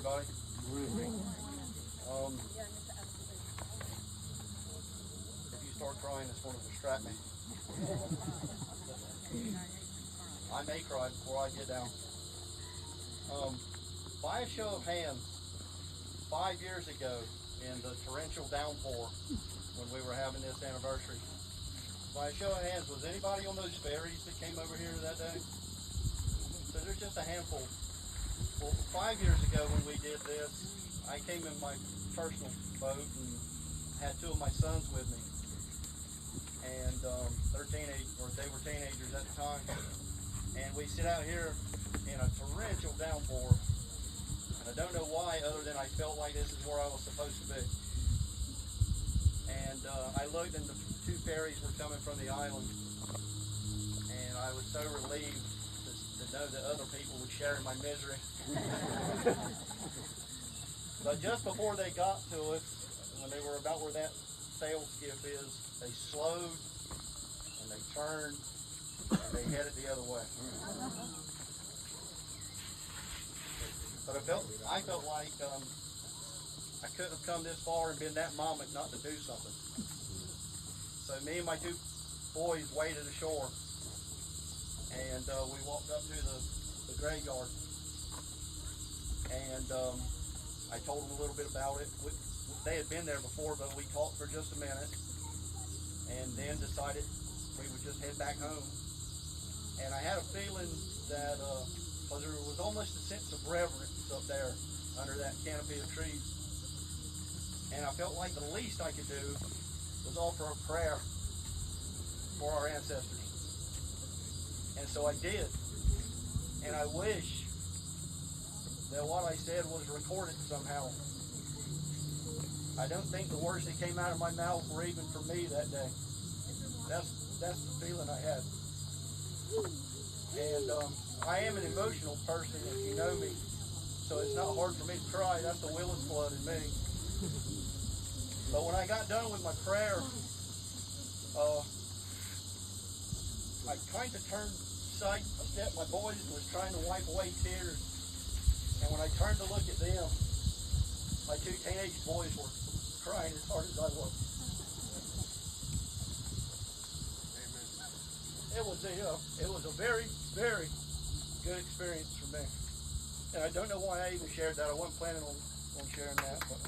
Everybody. If you start crying, it's going to distract me. I may cry before I get down. By a show of hands, 5 years ago, in the torrential downpour, when we were having this anniversary, by a show of hands, was anybody on those ferries that came over here that day? So there's just a handful. Well, 5 years ago when we did this, I came in my personal boat and had two of my sons with me. And they were teenagers at the time. And we sit out here in a torrential downpour. And I don't know why, other than I felt like this is where I was supposed to be. And I looked, and the two ferries were coming from the island. And I was so relieved to know that other people would share in my misery. But just before they got to us, when they were about where that sail skiff is, they slowed and they turned and they headed the other way. But I felt like I couldn't have come this far and been that moment not to do something. So me and my two boys waded ashore, and we walked up to the graveyard, and I told them a little bit about it. They had been there before, but we talked for just a minute, and then decided we would just head back home. And I had a feeling that, because there was almost a sense of reverence up there under that canopy of trees, and I felt like the least I could do was offer a prayer for our ancestors. And so I did. And I wish that what I said was recorded somehow. I don't think the words that came out of my mouth were even for me that day. That's the feeling I had. And I am an emotional person, if you know me. So it's not hard for me to cry. That's the Willis blood in me. But when I got done with my prayer, I kind of turned sight a step my boys and was trying to wipe away tears. And when I turned to look at them, my two teenage boys were crying as hard as I was. It was a very, very good experience for me. And I don't know why I even shared that. I wasn't planning on sharing that, but